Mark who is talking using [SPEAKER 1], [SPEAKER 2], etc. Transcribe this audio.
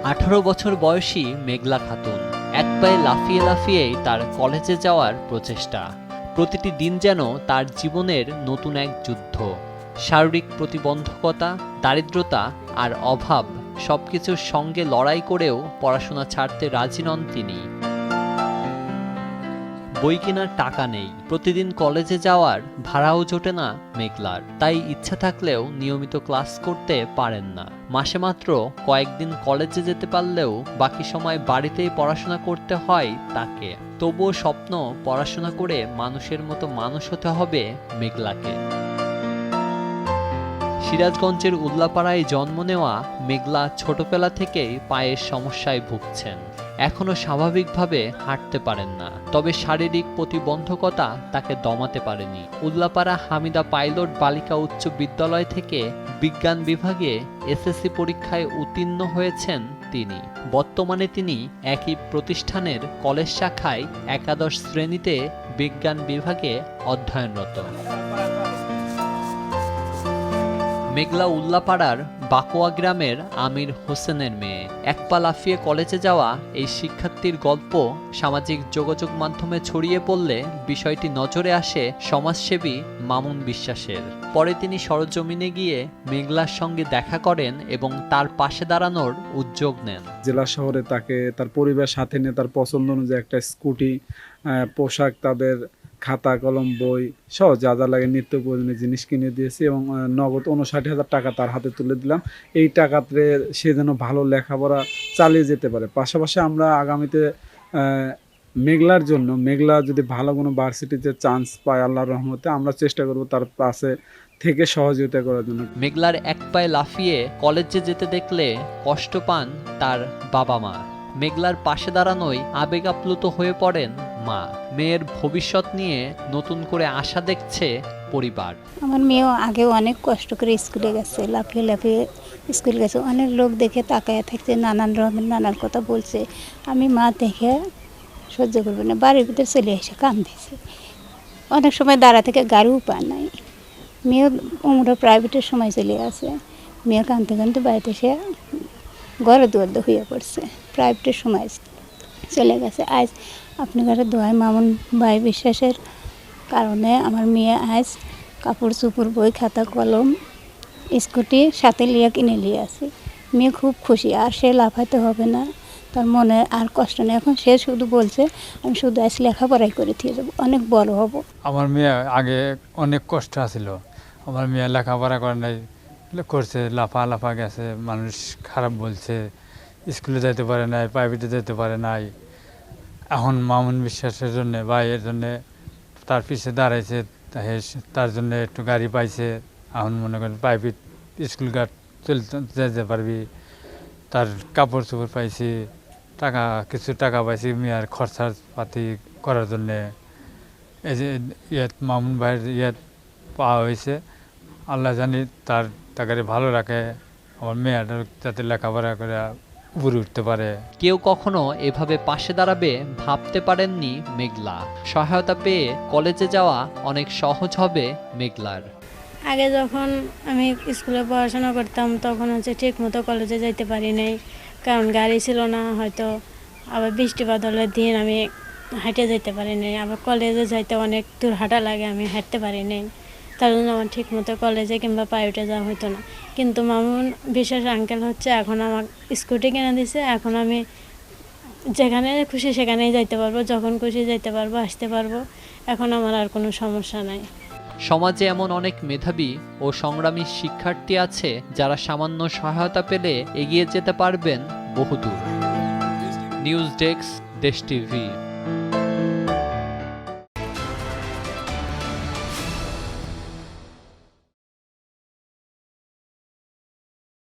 [SPEAKER 1] 18 বছর বয়সী মেঘলা খাতুন এক পায়ে লাফিয়ে লাফিয়েই তার কলেজে যাওয়ার প্রচেষ্টা। প্রতিটি দিন যেন তার জীবনের নতুন এক যুদ্ধ। শারীরিক প্রতিবন্ধকতা, দারিদ্রতা আর অভাব সবকিছুর সঙ্গে লড়াই করেও পড়াশোনা ছাড়তে রাজি নন তিনি। বই কেনার টাকা নেই, প্রতিদিন কলেজে যাওয়ার ভাড়াও জোটে না মেঘলার, তাই ইচ্ছা থাকলেও নিয়মিত ক্লাস করতে পারেন না। মাসে মাত্র কয়েকদিন কলেজে যেতে পারলেও বাকি সময় বাড়িতেই পড়াশোনা করতে হয় তাকে। তবুও স্বপ্ন, পড়াশোনা করে মানুষের মতো মানুষ হতে হবে মেঘলাকে। সিরাজগঞ্জের উল্লাপাড়ায় জন্ম নেওয়া মেঘলা ছোটবেলা থেকেই পায়ের সমস্যায় ভুগছেন। এখনো স্বাভাবিকভাবে হাঁটতে পারেন না, তবে শারীরিক প্রতিবন্ধকতা তাকে দমাতে পারেনি। উল্লাপাড়া হামিদা পাইলট বালিকা উচ্চ বিদ্যালয় থেকে বিজ্ঞান বিভাগে এসএসসি পরীক্ষায় উত্তীর্ণ হয়েছেন তিনি। বর্তমানে তিনি একই প্রতিষ্ঠানের কলেজ শাখায় একাদশ শ্রেণীতে বিজ্ঞান বিভাগে অধ্যয়নরত। মেঘলা উল্লাপাড়ার বাকোয়া গ্রামের আমির হোসেনের মেয়ে। এক পা লাফিয়ে কলেজে যাওয়া এই শিক্ষার্থীর গল্প সামাজিক যোগাযোগ মাধ্যমে ছড়িয়ে পড়লে বিষয়টি নজরে আসে সমাজসেবী মামুন বিশ্বাসের। পরে তিনি সরজমিনে গিয়ে মেঘলার সঙ্গে দেখা করেন এবং তার পাশে দাঁড়ানোর উদ্যোগ নেন।
[SPEAKER 2] জেলা শহরে তাকে তার পরিবার সাথে নিয়ে তার পছন্দ অনুযায়ী একটা স্কুটি, পোশাক, তাদের খাতা কলম, বই সহ যা যা লাগে নিত্য প্রয়োজনীয় জিনিস কিনে দিয়েছি এবং নগদ 59,000 টাকা তার হাতে তুলে দিলাম। এই টাকাতে সে যেন ভালো লেখাপড়া চালিয়ে যেতে পারে। পাশাপাশি আমরা আগামীতে মেঘলার জন্য, মেঘলা যদি ভালো কোনো ভার্সিটিতে চান্স পায় আল্লাহর রহমতে, আমরা চেষ্টা করব তার পাশে থেকে সহযোগিতা করার জন্য।
[SPEAKER 1] মেঘলার এক পায়ে লাফিয়ে কলেজে যেতে দেখলে কষ্ট পান তার বাবা মা। মেঘলার পাশে দাঁড়ানোই আবেগ আপ্লুত হয়ে পড়েন মা। মেয়ের ভবিষ্যৎ নিয়ে নতুন করে আশা দেখছে পরিবার।
[SPEAKER 3] আমার মেয়েও আগেও অনেক কষ্ট করে স্কুলে গেছে, লাফিয়ে লাফিয়ে স্কুল গেছে। অনেক লোক দেখে তাকায় থাকছে, নানান রকমের নানান কথা বলছে। আমি মা দেখে সহ্য করবো না, বাড়ির ভিতরে চলে এসে কান্দিছে। অনেক সময় দাঁড়া থেকে গাড়িও পায় নাই। মেয়ে উমরা প্রাইভেটের সময় চলে আসে। মেয়ে কাঁদতে কাঁদতে বাড়িতে এসে ঘরে দুয়ার হয়ে পড়ছে। প্রাইভেটের সময় চলে গেছে। আজ আপনি ঘরে দোয়ায় মামুন ভাই বিশ্বাসের কারণে আমার মেয়ে আজ কাপড় চোপড়, বই, খাতা কলম, স্কুটি সাথে লিয়ে কিনে নিয়ে আসে। মেয়ে খুব খুশি, আর সে লাফাতে হবে না, তার মনে আর কষ্ট নেই। এখন সে শুধু বলছে আমি শুধু আজ লেখাপড়াই করে দিয়ে যাবো, অনেক বড় হব।
[SPEAKER 4] আমার মেয়ে আগে অনেক কষ্ট আছিল, আমার মেয়ে লেখাপড়া করে নাই, করছে, লাফা লাফা গেছে, মানুষ খারাপ বলছে, স্কুলে যেতে পারে নাই, প্রাইভেটে যেতে পারে নাই। এখন মামুন বিশ্বাসের জন্য ভাইয়ের জন্য তার পিছিয়ে দাঁড়াইছে, তার জন্য একটু গাড়ি পাইছে। এখন মনে করেন প্রাইভেট স্কুল গার্ড চলতে যেতে পারবি। তার কাপড় চোপড় পাইছি, কিছু টাকা পাইছি মেয়ের খরচা পাতি করার জন্যে। এই যে মামুন ভাইয়ের পাওয়া হয়েছে, আল্লাহ জানি তাকে ভালো রাখে, আমার মেয়েটা যাতে লেখাপড়া করে উপরে উঠতে পারে।
[SPEAKER 1] কেউ কখনো এভাবে পাশে দাঁড়াবে ভাবতে পারেননি মেঘলা। সহায়তা পেয়ে কলেজে যাওয়া অনেক সহজ হবে মেঘলার।
[SPEAKER 5] আগে যখন আমি স্কুলে পড়াশোনা করতাম তখন ঠিক মতো কলেজে যাইতে পারি নাই, কারণ গাড়ি ছিল না। হয়তো আবার বৃষ্টি বাদলের দিন আমি হাঁটে যেতে পারি নাই। আবার কলেজে যাইতে অনেক দূর হাঁটা লাগে, আমি হাঁটতে পারি নাই। তার জন্য আমার ঠিক মতো কলেজে কিংবা প্রাইভেটে যাওয়া হতো না। কিন্তু মামুন বিশেষ আঙ্কেল এখন আমার স্কুটি কিনে দিছে। এখন আমি যেখানে খুশি সেখানেই যাইতে পারবো, যখন খুশি যাইতে পারবো, আসতে পারবো। এখন আমার আর কোনো সমস্যা নাই।
[SPEAKER 1] সমাজে এমন অনেক মেধাবী ও সংগ্রামী শিক্ষার্থী আছে যারা সামান্য সহায়তা পেলে এগিয়ে যেতে পারবেন বহুদূর। নিউজ ডেস্ক, দেশ টিভি।